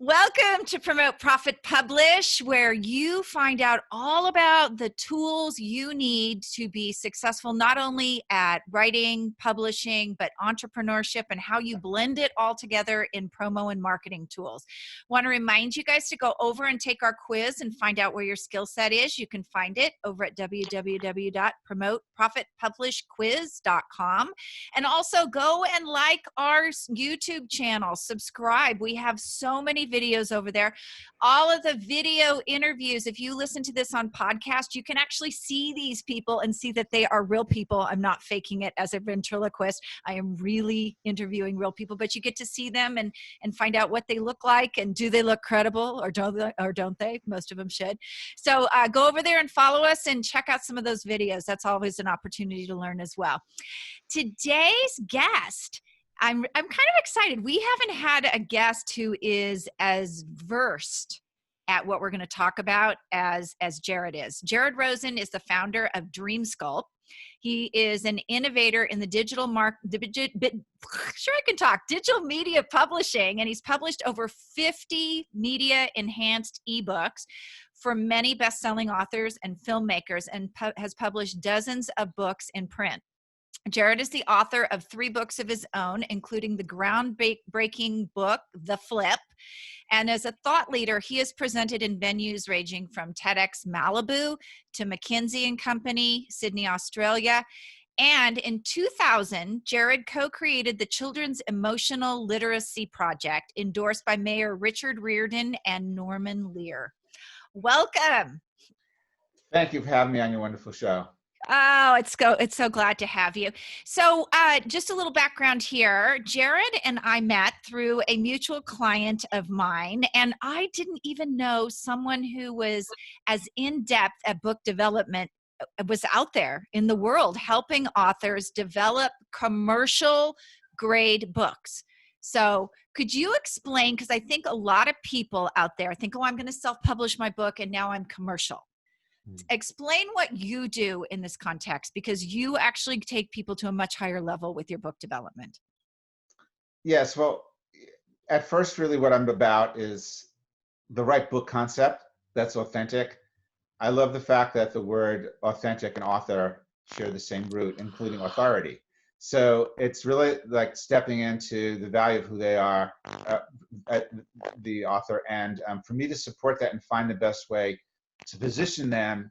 Welcome to Promote, Profit, Publish, where you find out all about the tools you need to be successful, not only at writing, publishing, but entrepreneurship and how you blend it all together in promo and marketing tools. Want to remind you guys to go over and take our quiz and find out where your skill set is. You can find it over at www.promoteprofitpublishquiz.com. And also go and like our YouTube channel, subscribe. We have so many videos over there. All of the video interviews, if you listen to this on podcast, you can actually see these people and see that they are real people. I'm not faking it as a ventriloquist. I am really interviewing real people, but you get to see them and find out what they look like and do they look credible or don't they? Most of them should. So go over there and follow us and check out some of those videos. That's always an opportunity to learn as well. Today's guest, I'm kind of excited. We haven't had a guest who is as versed at what we're going to talk about as Jared is. Jared Rosen is the founder of DreamSculpt. He is an innovator in the digital media publishing, and he's published over 50 media enhanced ebooks for many best-selling authors and filmmakers, and has published dozens of books in print. Jared is the author of 3 books of his own, including the groundbreaking book, The Flip. And as a thought leader, he has presented in venues ranging from TEDx Malibu to McKinsey & Company, Sydney, Australia. And in 2000, Jared co-created the Children's Emotional Literacy Project, endorsed by Mayor Richard Riordan and Norman Lear. Welcome. Thank you for having me on your wonderful show. Oh, it's so glad to have you. So just a little background here. Jared and I met through a mutual client of mine, and I didn't even know someone who was as in-depth at book development was out there in the world, helping authors develop commercial grade books. So could you explain, because I think a lot of people out there think, oh, I'm going to self-publish my book and now I'm commercial. Explain what you do in this context, because you actually take people to a much higher level with your book development. Yes, well, at first, really what I'm about is the right book concept that's authentic. I love the fact that the word authentic and author share the same root, including authority. So it's really like stepping into the value of who they are, the author, and for me to support that and find the best way to position them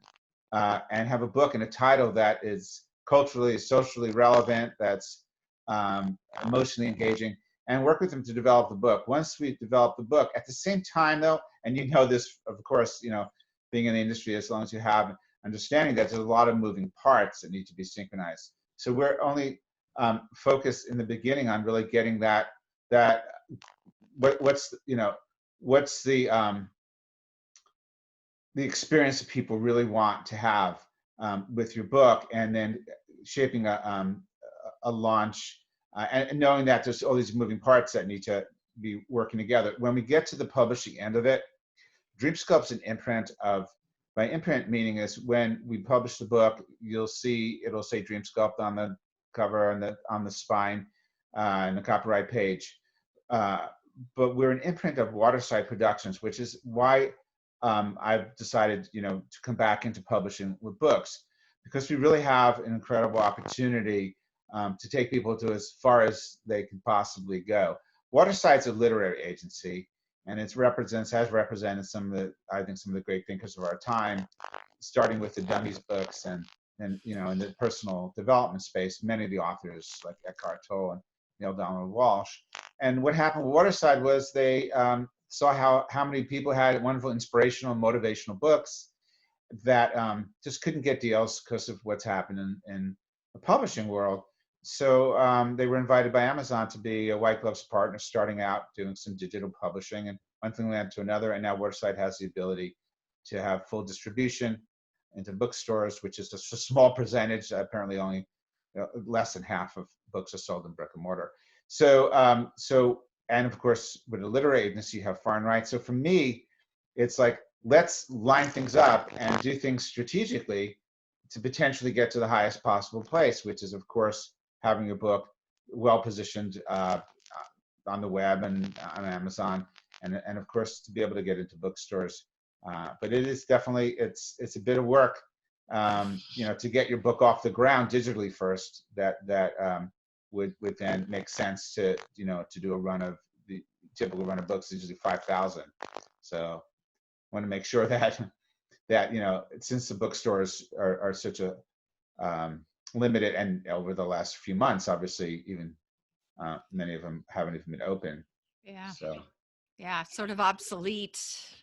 and have a book and a title that is culturally, socially relevant, that's emotionally engaging, and work with them to develop the book. Once we develop the book, at the same time though, and you know this, of course, you know, being in the industry as long as you have, understanding that there's a lot of moving parts that need to be synchronized. So we're only focused in the beginning on really getting what's the experience that people really want to have with your book, and then shaping a launch and knowing that there's all these moving parts that need to be working together. When we get to the publishing end of it, DreamSculpt's an imprint of, by imprint meaning is when we publish the book, you'll see it'll say DreamSculpt on the cover and on the spine and the copyright page. But we're an imprint of Waterside Productions, which is why I've decided, to come back into publishing with books, because we really have an incredible opportunity to take people to as far as they can possibly go. Waterside's a literary agency, and has represented some of the great thinkers of our time, starting with the Dummies books and in the personal development space, many of the authors like Eckhart, Tolle, and Neil Donald Walsh. And what happened with Waterside was they saw how many people had wonderful inspirational and motivational books that just couldn't get deals because of what's happened in the publishing world. So they were invited by Amazon to be a white gloves partner, starting out doing some digital publishing, and one thing led to another, and now Waterside has the ability to have full distribution into bookstores, which is just a small percentage. Apparently only less than half of books are sold in brick and mortar. So and of course, with a literary agency, you have foreign rights. So for me, it's like, let's line things up and do things strategically to potentially get to the highest possible place, which is, of course, having a book well positioned on the web and on Amazon, and of course to be able to get into bookstores. But it is definitely, it's a bit of work, to get your book off the ground digitally first. That would then make sense to to do a run of the typical run of books is usually 5,000. So want to make sure that since the bookstores are such a limited, and over the last few months, obviously, even many of them haven't even been open. Yeah. So Yeah, sort of obsolete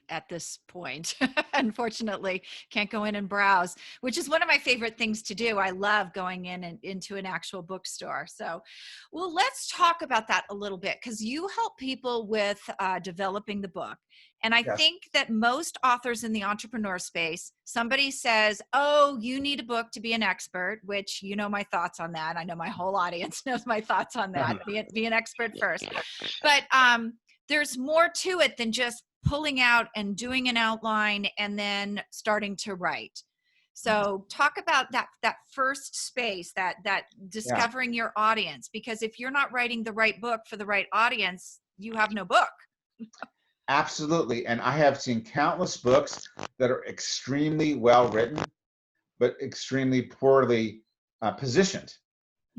at this point. Unfortunately, can't go in and browse, which is one of my favorite things to do. I love going in and into an actual bookstore. So, well, let's talk about that a little bit, because you help people with developing the book. And I yes. think that most authors in the entrepreneur space, somebody says, oh, you need a book to be an expert, which you know my thoughts on that. I know my whole audience knows my thoughts on that. Be an expert first. But there's more to it than just pulling out and doing an outline and then starting to write. So talk about that first space, that discovering your audience, because if you're not writing the right book for the right audience, you have no book. Absolutely. And I have seen countless books that are extremely well written, but extremely poorly positioned,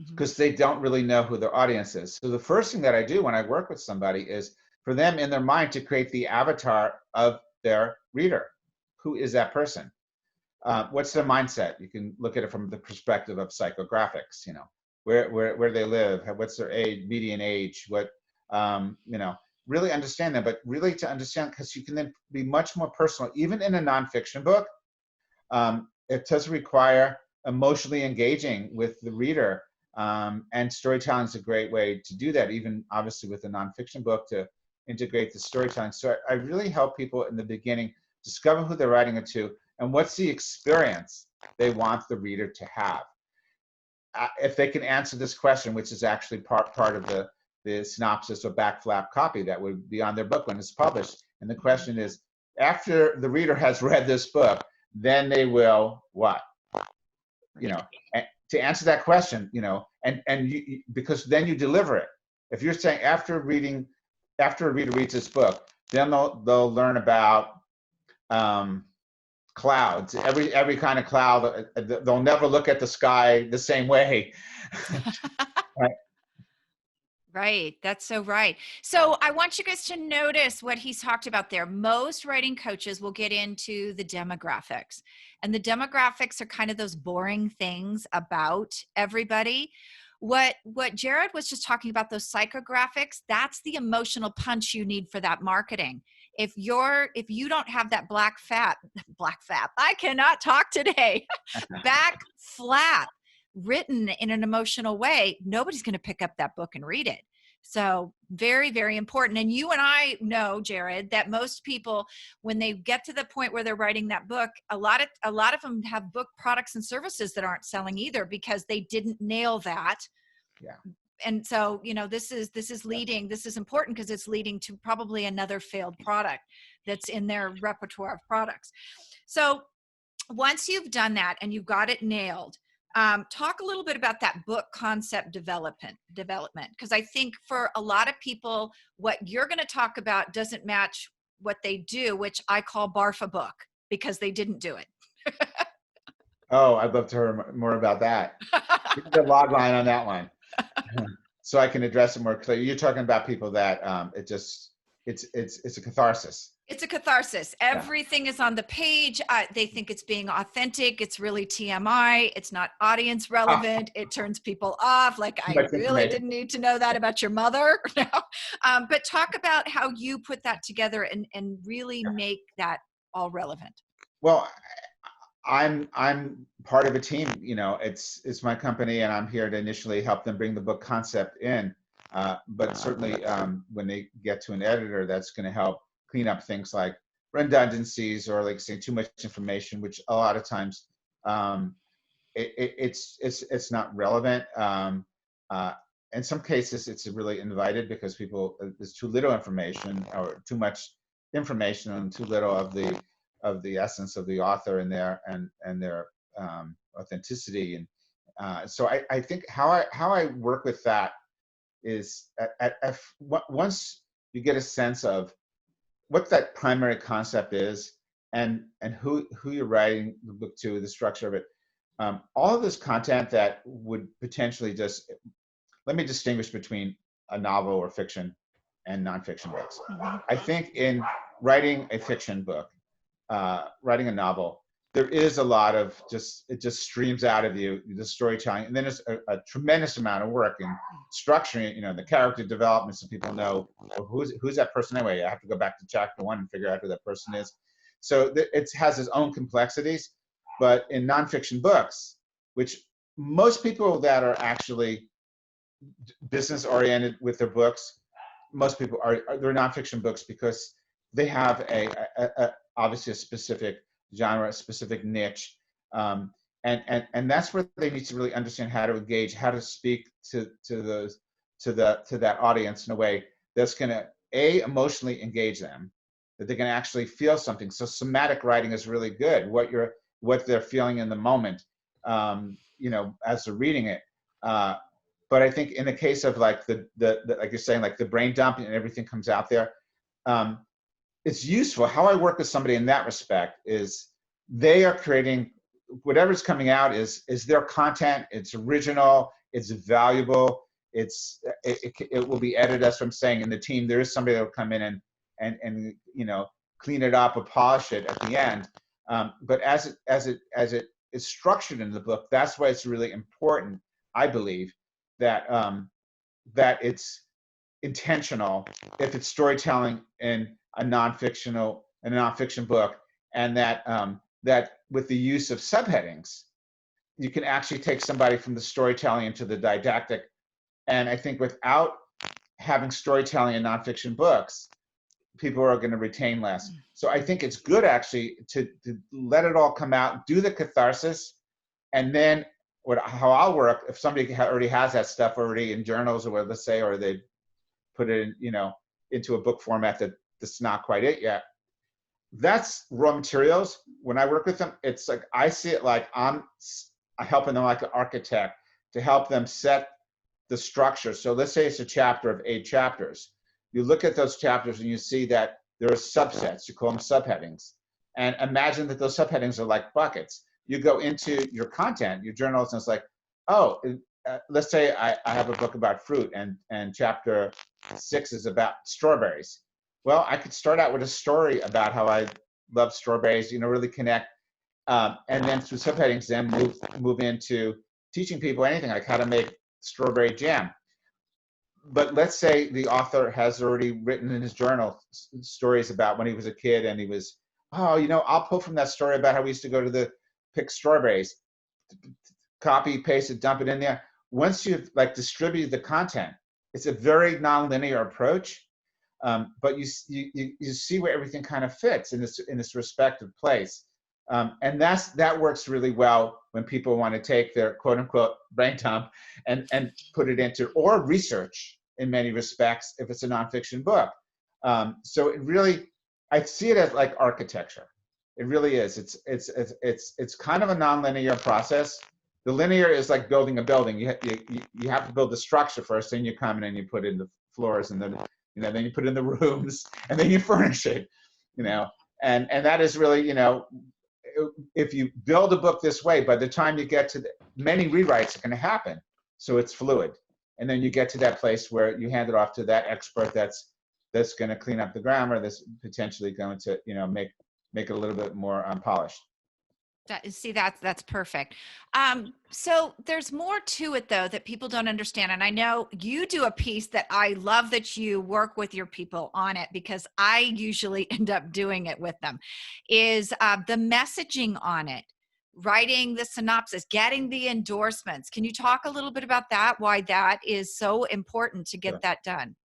because they don't really know who their audience is. So the first thing that I do when I work with somebody is for them in their mind to create the avatar of their reader. Who is that person? What's their mindset? You can look at it from the perspective of psychographics, where they live, what's their age, median age, what, really understand them, but really to understand, because you can then be much more personal. Even in a nonfiction book, it does require emotionally engaging with the reader, and storytelling is a great way to do that, even obviously with a nonfiction book, to integrate the storytelling. So I really help people in the beginning discover who they're writing it to and what's the experience they want the reader to have. If they can answer this question, which is actually part of the synopsis or back flap copy that would be on their book when it's published. And the question is, after the reader has read this book, then they will what? And to answer that question, and you, because then you deliver it. If you're saying after a reader reads this book, then they'll learn about clouds, every kind of cloud. They'll never look at the sky the same way. Right. Right. That's so right. So I want you guys to notice what he's talked about there. Most writing coaches will get into the demographics, and the demographics are kind of those boring things about everybody. What Jared was just talking about, those psychographics, that's the emotional punch you need for that marketing. If you don't have that black flap, I cannot talk today, back flap written in an emotional way, nobody's going to pick up that book and read it. So very, very important. And you and I know, Jared, that most people, when they get to the point where they're writing that book, a lot of them have book products and services that aren't selling either, because they didn't nail that. Yeah. And so, this is important, because it's leading to probably another failed product that's in their repertoire of products. So once you've done that and you've got it nailed, talk a little bit about that book concept development, because I think for a lot of people, what you're going to talk about doesn't match what they do, which I call barf a book, because they didn't do it. Oh, I'd love to hear more about that. Give me the log line on that one, so I can address it more clearly. You're talking about people that it's a catharsis. It's a catharsis. Everything is on the page. They think it's being authentic. It's really TMI. It's not audience relevant. It turns people off. Like, I really didn't need to know that about your mother. No. But talk about how you put that together and really make that all relevant. Well, I'm part of a team. It's my company, and I'm here to initially help them bring the book concept in. But certainly, when they get to an editor, that's going to help clean up things like redundancies, or like saying too much information, which a lot of times it's not relevant. In some cases, it's really invited, because there's too little information, or too much information and too little of the essence of the author and their authenticity. And so I think how I work with that is once you get a sense of what that primary concept is, and who you're writing the book to, the structure of it. All of this content that would potentially just, let me distinguish between a novel or fiction and nonfiction books. I think in writing a fiction book, writing a novel, there is a lot of it just streams out of you, the storytelling, and then there's a tremendous amount of work in structuring it, the character development, so people know, well, who's that person anyway. I have to go back to chapter 1 and figure out who that person is. So it has its own complexities. But in nonfiction books, which most people that are actually business oriented with their books, most people they're nonfiction books because they have obviously a specific genre, a specific niche, and that's where they need to really understand how to engage, how to speak to that audience in a way that's going to emotionally engage them, that they can actually feel something. So somatic writing is really good. What they're feeling in the moment, as they're reading it. But I think in the case of like the like you're saying, like the brain dump and everything comes out there, it's useful. How I work with somebody in that respect is they are creating whatever's coming out is their content. It's original. It's valuable. It will be edited. That's what I'm saying. In the team, there is somebody that will come in and clean it up or polish it at the end. But as it is structured in the book, that's why it's really important, I believe, that it's intentional if it's storytelling in a nonfiction book, and that with the use of subheadings, you can actually take somebody from the storytelling into the didactic. And I think without having storytelling in nonfiction books, people are going to retain less. So I think it's good actually to let it all come out, do the catharsis, and then how I'll work, if somebody already has that stuff already in journals or let's say, or they put it in, into a book format that's not quite it yet. That's raw materials. When I work with them, it's like, I see it like I'm helping them like an architect to help them set the structure. So let's say it's a chapter of 8 chapters. You look at those chapters and you see that there are subsets, you call them subheadings. And imagine that those subheadings are like buckets. You go into your content, your journals, and it's like, oh, let's say I have a book about fruit and chapter 6 is about strawberries. Well, I could start out with a story about how I love strawberries, really connect, and then through subheadings, then move into teaching people anything, like how to make strawberry jam. But let's say the author has already written in his journal stories about when he was a kid and he was, I'll pull from that story about how we used to go to pick strawberries, copy, paste it, dump it in there. Once you've distributed the content, it's a very nonlinear approach, but you see where everything kind of fits in this respective place, and that works really well when people want to take their quote unquote brain dump and put it into or research in many respects if it's a nonfiction book. So it really, I see it as like architecture. It really is. It's kind of a nonlinear process. The linear is like building a building. You have to build the structure first, then you come in and you put in the floors, and then then you put in the rooms, and then you furnish it. And that is really, if you build a book this way, by the time you get to many rewrites are going to happen, so it's fluid, and then you get to that place where you hand it off to that expert that's going to clean up the grammar, that's potentially going to make it a little bit more polished. That's perfect. So there's more to it though that people don't understand. And I know you do a piece that I love that you work with your people on it, because I usually end up doing it with them, is the messaging on it, writing the synopsis, getting the endorsements. Can you talk a little bit about that? Why that is so important to get that done?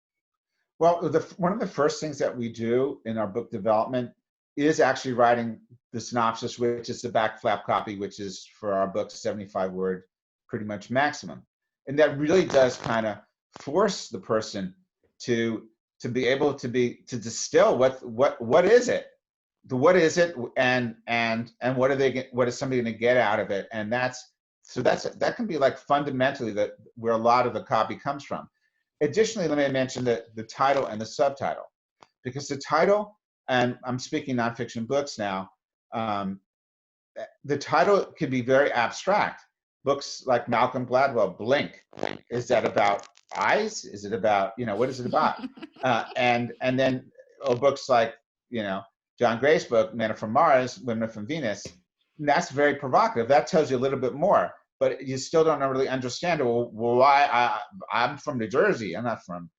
Well, one of the first things that we do in our book development is actually writing the synopsis, which is the back flap copy, which is for our book 75 word, pretty much maximum. And that really does kind of force the person to be able to distill what is it, and what is somebody going to get out of it. And that can be like fundamentally where a lot of the copy comes from. Additionally, let me mention the title and the subtitle, because the title and I'm speaking nonfiction books now, the title can be very abstract. Books like Malcolm Gladwell, Blink, is that about eyes? Is it about, what is it about? And then books like, John Gray's book, Men Are From Mars, Women Are From Venus. And that's very provocative. That tells you a little bit more, but you still don't really understand, well, why I'm from New Jersey. I'm not from,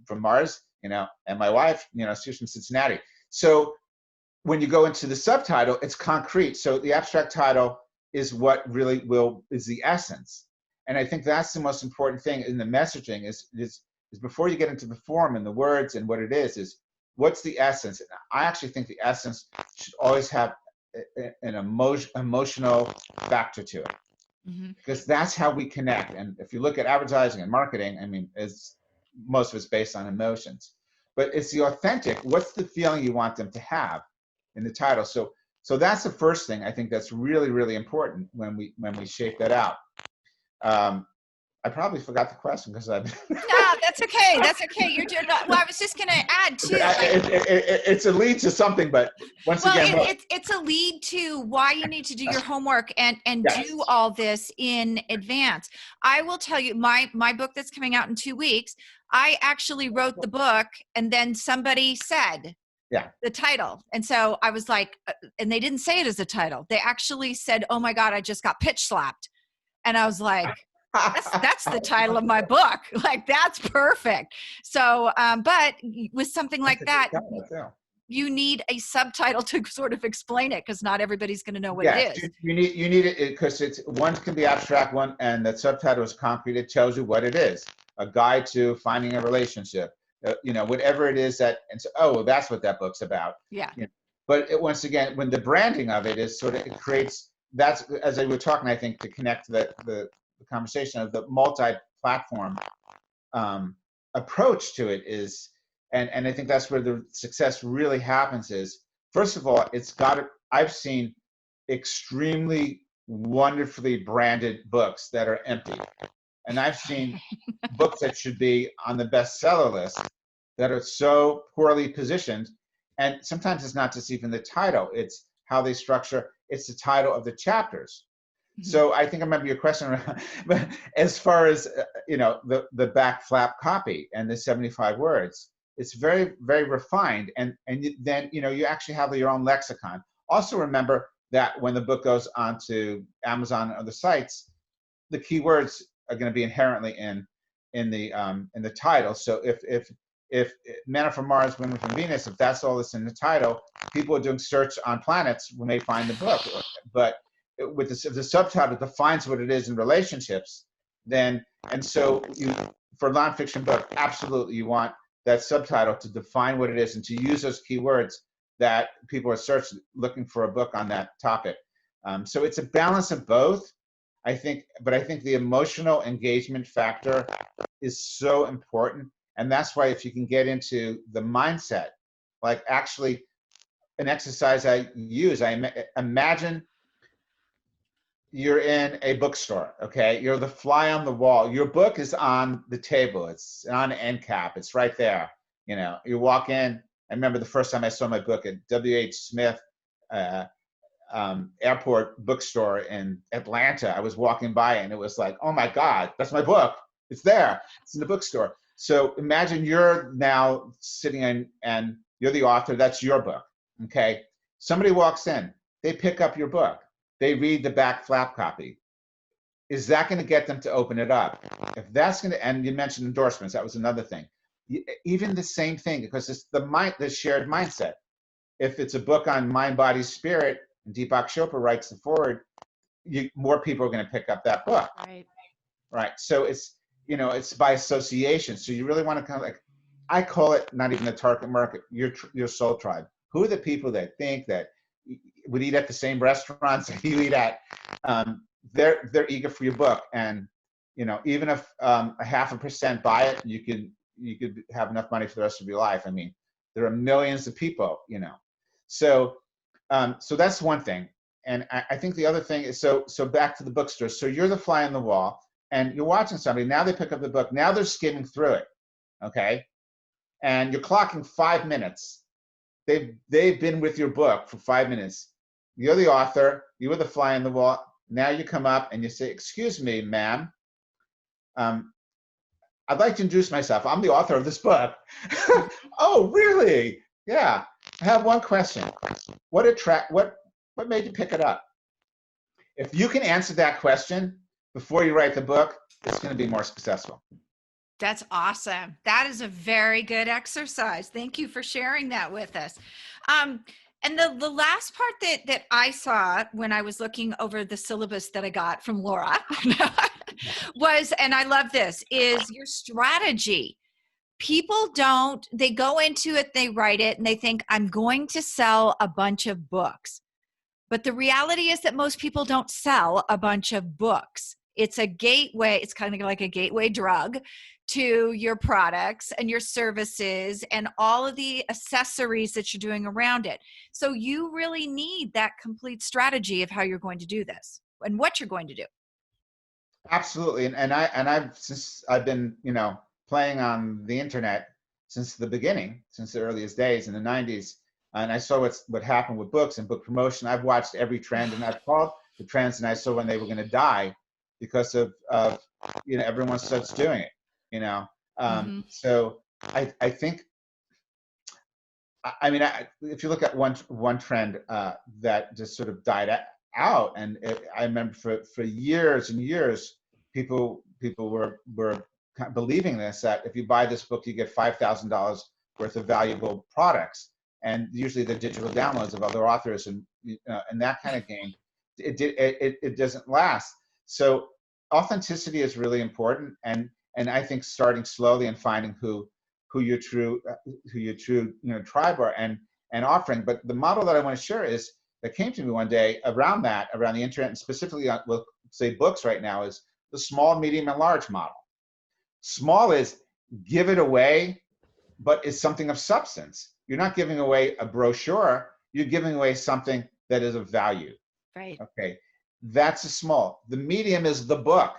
from Mars, and my wife, she's from Cincinnati. So when you go into the subtitle, it's concrete. So the abstract title is what really is the essence. And I think that's the most important thing in the messaging is before you get into the form and the words and what it is what's the essence? And I actually think the essence should always have an emotional factor to it, because that's how we connect. And if you look at advertising and marketing, I mean, most of it's based on emotions, but it's the authentic. What's the feeling you want them to have in the title? So that's the first thing I think that's really, really important when we shape that out. I probably forgot the question because I've. No, that's okay. That's okay. You're doing well. I was just going to add too. It's a lead to something, but once again, it's a lead to why you need to do your homework and yes. do all this in advance. I will tell you, my book that's coming out in 2 weeks. I actually wrote the book, and then somebody said the title, and so I was like, and they didn't say it as a title. They actually said, "Oh my God, I just got pitch slapped," and I was like. That's the title of my book. Like, that's perfect. So, but with something like that, you need a subtitle to sort of explain it, because not everybody's going to know what it is. You need it because one can be abstract, one, and the subtitle is concrete. It tells you what it is. A guide to finding a relationship. Whatever it is that, and so, that's what that book's about. Yeah. But once again, when the branding of it is sort of, it creates. That's, as I were talking, I think, to connect the conversation of the multi-platform approach to it is, and I think that's where the success really happens is, first of all, I've seen extremely wonderfully branded books that are empty. And I've seen books that should be on the bestseller list that are so poorly positioned. And sometimes it's not just even the title, it's how they structure, it's the title of the chapters. So I think I remember your question, but as far as, the back flap copy and the 75 words, it's very, very refined. And then, you actually have your own lexicon. Also remember that when the book goes onto Amazon and other sites, the keywords are going to be inherently in the title. So if Men Are From Mars, Women Are From Venus, if that's all that's in the title, people are doing search on planets when they find the book. But with the subtitle defines what it is in relationships, then, and so for a nonfiction book, absolutely you want that subtitle to define what it is and to use those keywords that people are looking for a book on that topic. So it's a balance of both, I think, but I think the emotional engagement factor is so important. And that's why if you can get into the mindset, like actually an exercise I use, I imagine you're in a bookstore, okay? You're the fly on the wall. Your book is on the table. It's on an end cap. It's right there. You walk in. I remember the first time I saw my book at W.H. Smith Airport Bookstore in Atlanta. I was walking by and it was like, oh my God, that's my book. It's there. It's in the bookstore. So imagine you're now sitting in and you're the author. That's your book, okay? Somebody walks in. They pick up your book. They read the back flap copy. Is that going to get them to open it up? If that's going to, and you mentioned endorsements, that was another thing. Even the same thing, because it's the shared mindset. If it's a book on mind, body, spirit, and Deepak Chopra writes the foreword, more people are going to pick up that book. Right. So it's, it's by association. So you really want to kind of like, I call it not even the target market, your soul tribe. Who are the people that think that would eat at the same restaurants that you eat at? They're eager for your book, and even if 0.5% buy it, you could have enough money for the rest of your life. I mean, there are millions of people, So that's one thing, and I think the other thing is so back to the bookstore. So you're the fly on the wall, and you're watching somebody. Now they pick up the book. Now they're skimming through it, okay, and you're clocking 5 minutes. they've been with your book for 5 minutes. You're the author. You were the fly on the wall. Now you come up and you say, "Excuse me, ma'am. I'd like to introduce myself. I'm the author of this book." "Oh, really? Yeah. I have one question. What made you pick it up?" If you can answer that question before you write the book, it's going to be more successful. That's awesome. That is a very good exercise. Thank you for sharing that with us. And the last part that I saw when I was looking over the syllabus that I got from Laura was, and I love this, is your strategy. People they go into it, they write it, and they think, I'm going to sell a bunch of books. But the reality is that most people don't sell a bunch of books. It's a gateway. It's kind of like a gateway drug to your products and your services and all of the accessories that you're doing around it. So you really need that complete strategy of how you're going to do this and what you're going to do. Absolutely. I've been, playing on the internet since the beginning, since the earliest days in the 90s. And I saw what happened with books and book promotion. I've watched every trend, and I've called the trends, and I saw when they were going to die because of everyone starts doing it. So I think, if you look at one trend that just sort of died out, and I remember for years and years, people were believing this, that if you buy this book, you get $5,000 worth of valuable products, and usually the digital downloads of other authors and that kind of game. It doesn't last. So authenticity is really important, and I think starting slowly and finding who your true tribe are, and offering. But the model that I want to share is that came to me one day around the internet, and specifically on, we'll say, books right now, is the small, medium, and large model. Small is give it away, but it's something of substance. You're not giving away a brochure. You're giving away something that is of value. Right. Okay. That's a small. The medium is the book,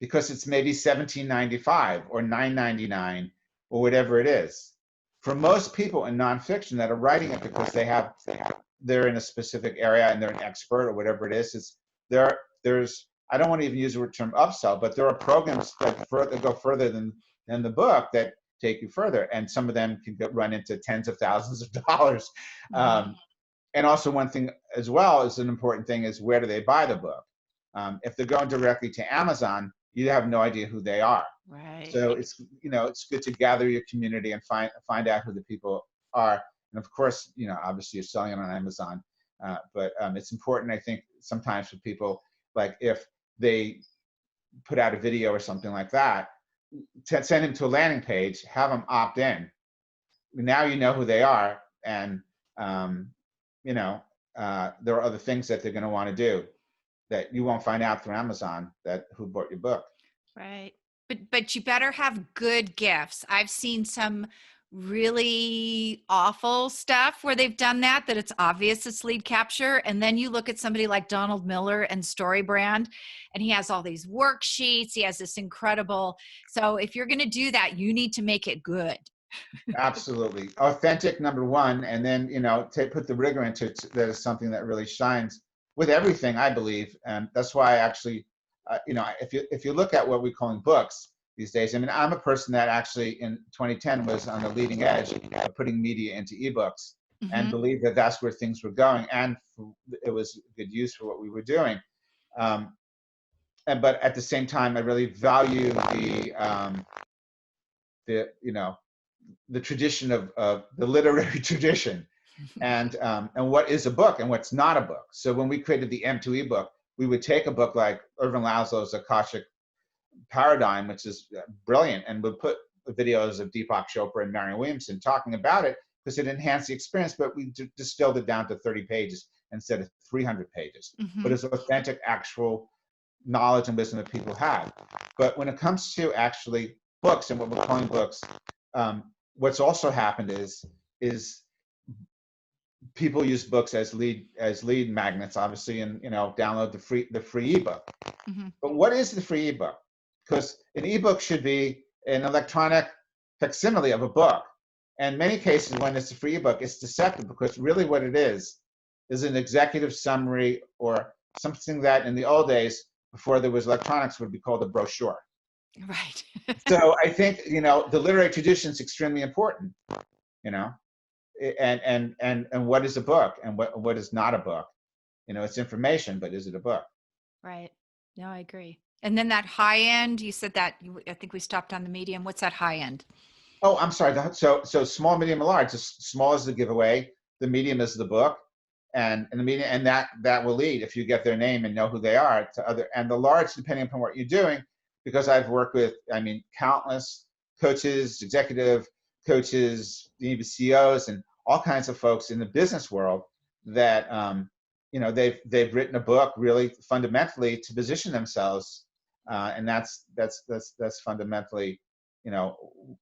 because it's maybe $17.95 or $9.99 or whatever it is. For most people in nonfiction that are writing it because they're in a specific area and they're an expert or whatever it is, there's I don't want to even use the term upsell, but there are programs that go further than the book, that take you further, and some of them can run into tens of thousands of dollars. And also, one thing as well is an important thing is, where do they buy the book? If they're going directly to Amazon, you have no idea who they are. Right. So it's good to gather your community and find out who the people are. And of course, obviously you're selling it on Amazon, but it's important, I think, sometimes for people, like if they put out a video or something like that, to send them to a landing page, have them opt in. Now you know who they are, and there are other things that they're going to want to do that you won't find out through Amazon, that who bought your book. Right. But you better have good gifts. I've seen some really awful stuff where they've done that it's obvious it's lead capture. And then you look at somebody like Donald Miller and StoryBrand, and he has all these worksheets. He has this incredible. So if you're going to do that, you need to make it good. Absolutely. Authentic, number one. And then, put the rigor into it. That is something that really shines with everything, I believe. And that's why I actually, if you look at what we're calling books these days, I'm a person that actually in 2010 was on the leading edge of putting media into ebooks, and believed that that's where things were going, and it was good use for what we were doing. But at the same time, I really value the tradition of the literary tradition, and what is a book and what's not a book. So when we created the M2E book, we would take a book like Irvin Laszlo's Akashic Paradigm, which is brilliant, and would put videos of Deepak Chopra and Marianne Williamson talking about it, because it enhanced the experience, but we distilled it down to 30 pages instead of 300 pages. But it's authentic, actual knowledge and wisdom that people have. But when it comes to actually books and what we're calling books, what's also happened is people use books as lead magnets, obviously, and download the free ebook. But what is the free ebook? Because an ebook should be an electronic facsimile of a book, And many cases when it's a free ebook, it's deceptive because really what it is an executive summary or something that in the old days, before there was electronics, would be called a brochure. Right. So I think, the literary tradition is extremely important, you know, and what is a book and what is not a book? It's information, but is it a book? Right. No, I agree. And then that high end, you said that, I think we stopped on the medium. What's that high end? Oh, I'm sorry. So small, medium, and large. Small is the giveaway. The medium is the book, and the medium, and that will lead, if you get their name and know who they are, to other. And the large, depending upon what you're doing, because I've worked with, countless coaches, executive coaches, even CEOs, and all kinds of folks in the business world that they've written a book really fundamentally to position themselves, and that's fundamentally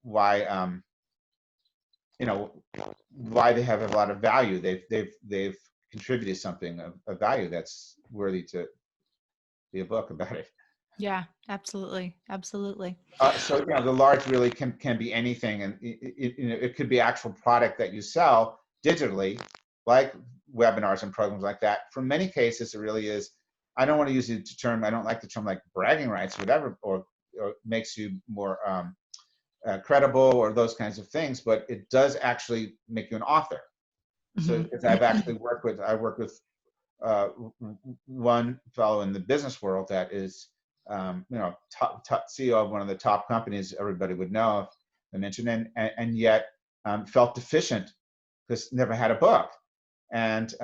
why why they have a lot of value. They've contributed something of value that's worthy to be a book about it. Yeah, absolutely. So the large really can be anything, and it could be actual product that you sell digitally, like webinars and programs like that. For many cases, it really is. I don't want to use the term. I don't like the term like bragging rights, or whatever, or makes you more credible, or those kinds of things. But it does actually make you an author. So if I work with one fellow in the business world that is top CEO of one of the top companies everybody would know if I mentioned, and yet felt deficient because never had a book, and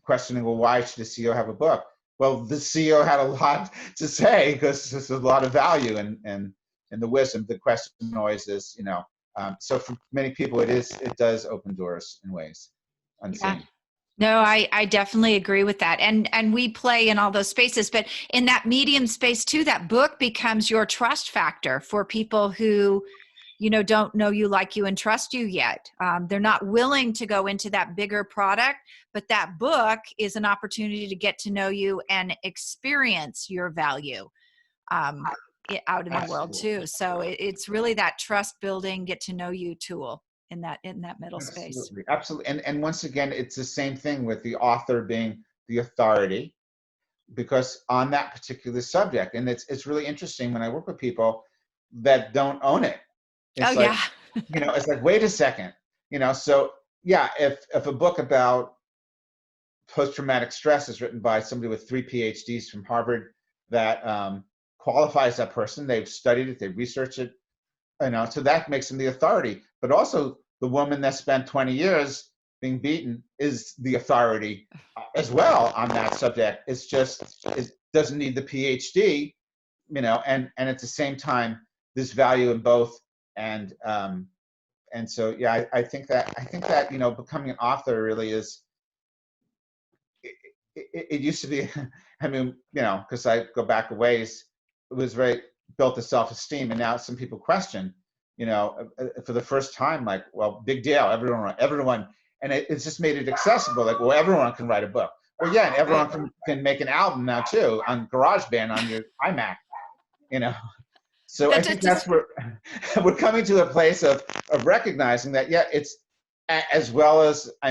questioning, well, why should the CEO have a book? Well, the CEO had a lot to say because there's a lot of value and the wisdom. The question always is, so for many people, it does open doors in ways unseen. Yeah. No, I definitely agree with that. And we play in all those spaces, but in that medium space too, that book becomes your trust factor for people who, don't know you, like you, and trust you yet. They're not willing to go into that bigger product, but that book is an opportunity to get to know you and experience your value out in the world too. So it's really that trust building, get to know you tool in that middle space. Absolutely. And once again, it's the same thing with the author being the authority, because on that particular subject, and it's really interesting when I work with people that don't own it. It's it's like, wait a second, so yeah, if a book about post-traumatic stress is written by somebody with 3 PhDs from Harvard, that qualifies that person, they've studied it, they've researched it, so that makes them the authority. But also the woman that spent 20 years being beaten is the authority as well on that subject. It's just, it doesn't need the PhD, and at the same time, there's value in both. And so, yeah, I think that, becoming an author really is, it used to be, because I go back a ways, it was very built to self-esteem, and now some people question, for the first time, like, well, big deal, everyone, and it's just made it accessible, like, well, everyone can write a book. Well, yeah, and everyone can make an album now too on GarageBand on your iMac, So I think that's where we're coming to a place of recognizing that, yeah, it's, as well as, I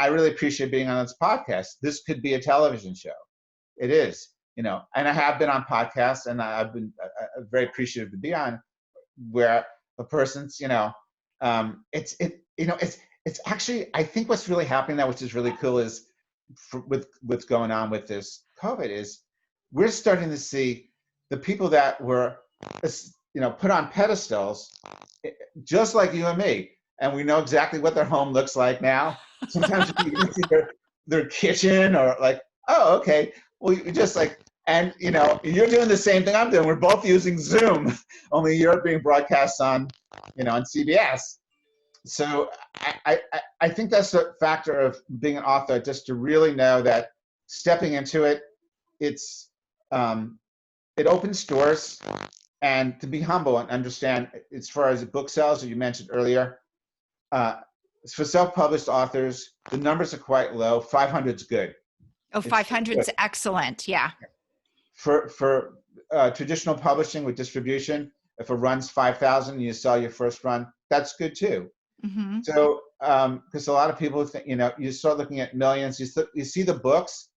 really appreciate being on this podcast. This could be a television show. It is, and I have been on podcasts, and I've been very appreciative to be on, where a person's, it's actually, I think what's really happening now, which is really cool, is with what's going on with this COVID, is we're starting to see the people that were, put on pedestals, just like you and me, and we know exactly what their home looks like now. Sometimes you can see their kitchen, or like, oh, okay, well, you just like, and you're doing the same thing I'm doing. We're both using Zoom, only you're being broadcast on, on CBS. So I think that's a factor of being an author, just to really know that stepping into it, it opens doors, and to be humble and understand, as far as the book sales that you mentioned earlier, for self-published authors, the numbers are quite low. 500's good. Oh, 500's excellent. Yeah. For traditional publishing with distribution, if it runs 5,000 and you sell your first run, that's good too. Mm-hmm. So, because a lot of people think, you start looking at millions, you see the books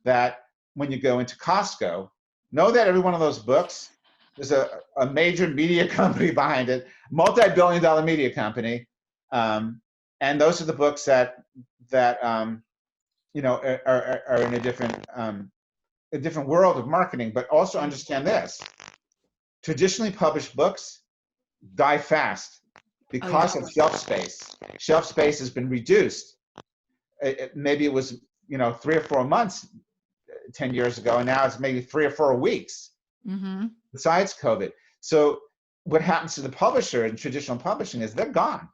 that when you go into Costco, know that every one of those books, there's a major media company behind it, multi-billion-dollar media company. And those are the books that are in a different world of marketing. But also understand this: traditionally published books die fast because of shelf space. Shelf space has been reduced. Maybe it was 3 or 4 months 10 years ago, and now it's maybe 3 or 4 weeks. Mm-hmm. Besides COVID. So what happens to the publisher in traditional publishing is they're gone.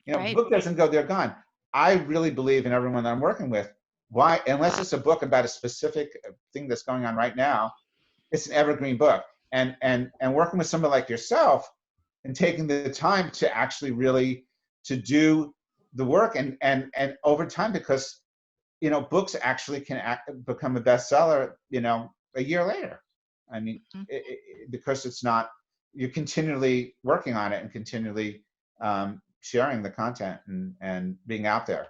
Book doesn't go, they're gone. I really believe in everyone that I'm working with. Why? Unless it's a book about a specific thing that's going on right now, it's an evergreen book. And working with somebody like yourself and taking the time to actually really to do the work and over time, because books actually can become a bestseller a year later. I mean, because it's not, you're continually working on it and continually sharing the content and being out there.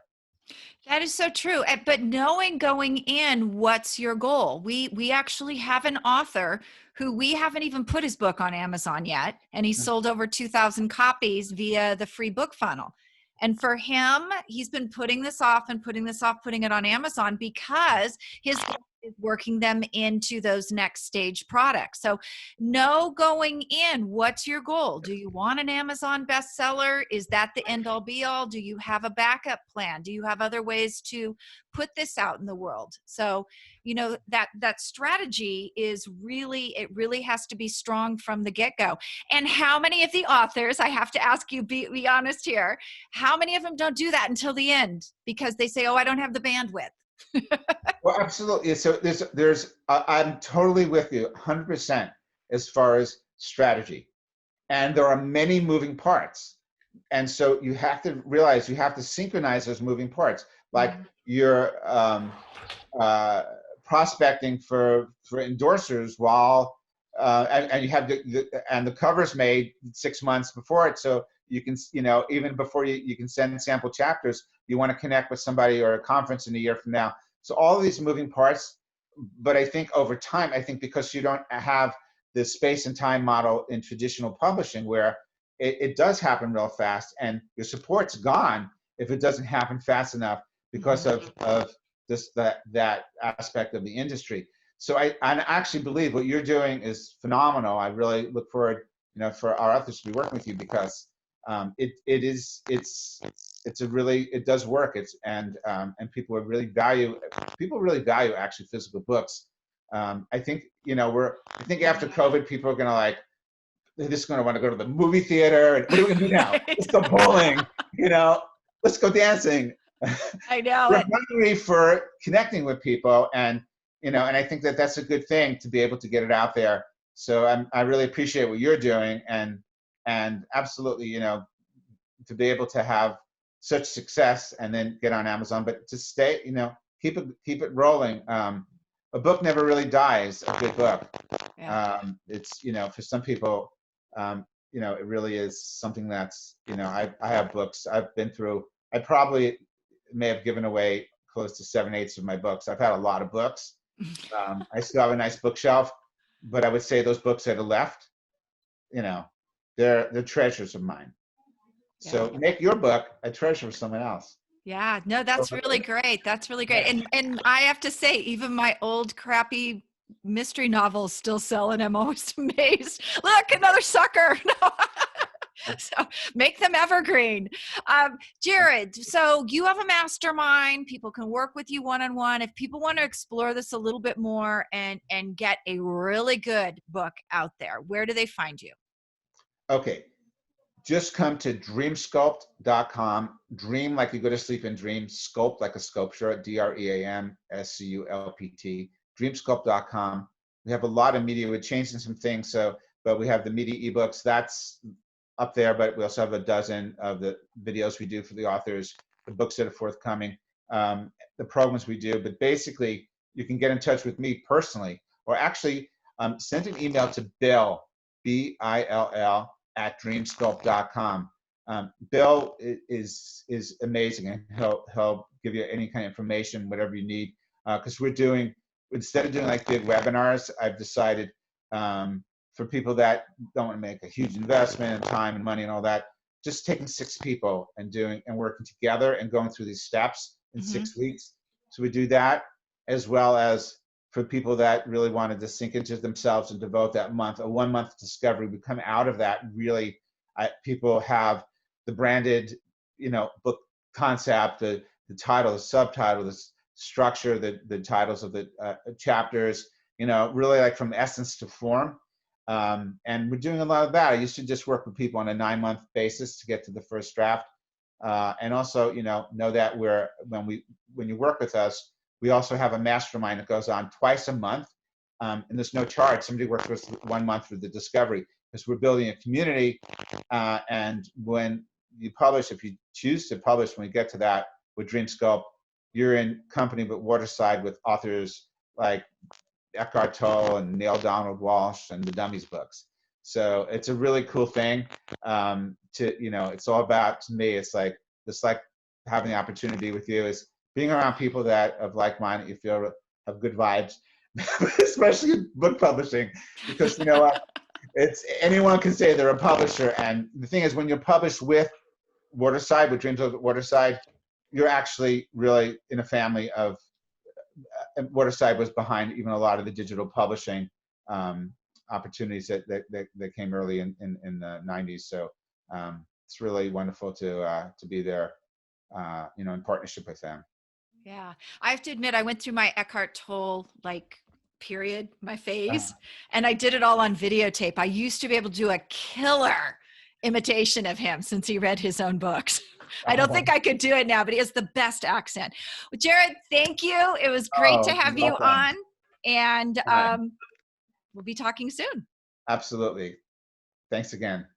That is so true. But knowing going in, what's your goal? We actually have an author who we haven't even put his book on Amazon yet, and he sold over 2,000 copies via the free book funnel. And for him, he's been putting this off and putting it on Amazon because his goal is working them into those next stage products. So know going in, what's your goal? Do you want an Amazon bestseller? Is that the end all be all? Do you have a backup plan? Do you have other ways to put this out in the world? So, that strategy is really has to be strong from the get-go. And how many of the authors, I have to ask you, be honest here, how many of them don't do that until the end because they say, oh, I don't have the bandwidth? Well, absolutely. So I'm totally with you 100% as far as strategy. And there are many moving parts. And so you have to realize you have to synchronize those moving parts. Like you're prospecting for endorsers while and you have the cover's made 6 months before it, so you can even before you can send sample chapters, you want to connect with somebody or a conference in a year from now. So all of these moving parts, but I think over time, because you don't have the space and time model in traditional publishing where it does happen real fast and your support's gone if it doesn't happen fast enough because of that aspect of the industry. So I actually believe what you're doing is phenomenal. I really look forward, for our authors to be working with you because it does work. And people really value actually physical books. I think after COVID, people are gonna they're just gonna want to go to the movie theater and what are we gonna do now? Let's go bowling, let's go dancing. I know. We're hungry for connecting with people, and I think that's a good thing to be able to get it out there. So I really appreciate what you're doing, and absolutely, to be able to have such success and then get on Amazon, but to stay, keep it rolling. A book never really dies. A good book. Yeah. It's for some people, it really is something that's I have books I've been through. I probably may have given away close to 7/8 of my books. I've had a lot of books. I still have a nice bookshelf, but I would say those books that are left, they're treasures of mine. Yeah. So make your book a treasure of someone else. Yeah, no, that's really great. That's really great. And I have to say, even my old crappy mystery novels still sell, and I'm always amazed. Look, another sucker. So make them evergreen. Jared, so you have a mastermind. People can work with you one-on-one. If people want to explore this a little bit more and get a really good book out there, where do they find you? Okay. Just come to DreamSculpt.com. Dream like you go to sleep and dream. Sculpt like a sculpture. DreamSculpt. DreamSculpt.com. We have a lot of media. We're changing some things. But we have the media ebooks. That's up there. But we also have a dozen of the videos we do for the authors, the books that are forthcoming, the programs we do. But basically, you can get in touch with me personally, or actually send an email to Bill, Bill, @DreamSculpt.com. Bill is amazing, and he'll give you any kind of information, whatever you need. Because instead of doing like big webinars, I've decided for people that don't want to make a huge investment in time and money and all that, just taking 6 people and working together and going through these steps in 6 weeks. So we do that, as well as for people that really wanted to sink into themselves and devote that month, a 1-month discovery. We come out of that really, people have the branded, book concept, the title, the subtitle, the structure, the titles of the chapters, really like from essence to form. And we're doing a lot of that. I used to just work with people on a 9-month basis to get to the first draft. And also, know that when you work with us, we also have a mastermind that goes on twice a month. And there's no charge. Somebody works with us 1 month for the discovery, because we're building a community. And when you publish, if you choose to publish, when we get to that with DreamSculpt, you're in company but waterside with authors like Eckhart Tolle and Neil Donald Walsh and the Dummies books. So it's a really cool thing. It's all about, to me, it's like having the opportunity with you is being around people that of like mind that you feel have good vibes, especially in book publishing, because it's anyone can say they're a publisher. And the thing is, when you're published with Waterside, with DreamSculpt Waterside, you're actually really in a family of. Waterside was behind even a lot of the digital publishing opportunities that came early in the 90s. So it's really wonderful to be there, in partnership with them. Yeah, I have to admit, I went through my Eckhart Tolle period, my phase, and I did it all on videotape. I used to be able to do a killer imitation of him since he read his own books. I don't think I could do it now, but he has the best accent. Well, Jared, thank you. It was great to have you on, and we'll be talking soon. Absolutely. Thanks again.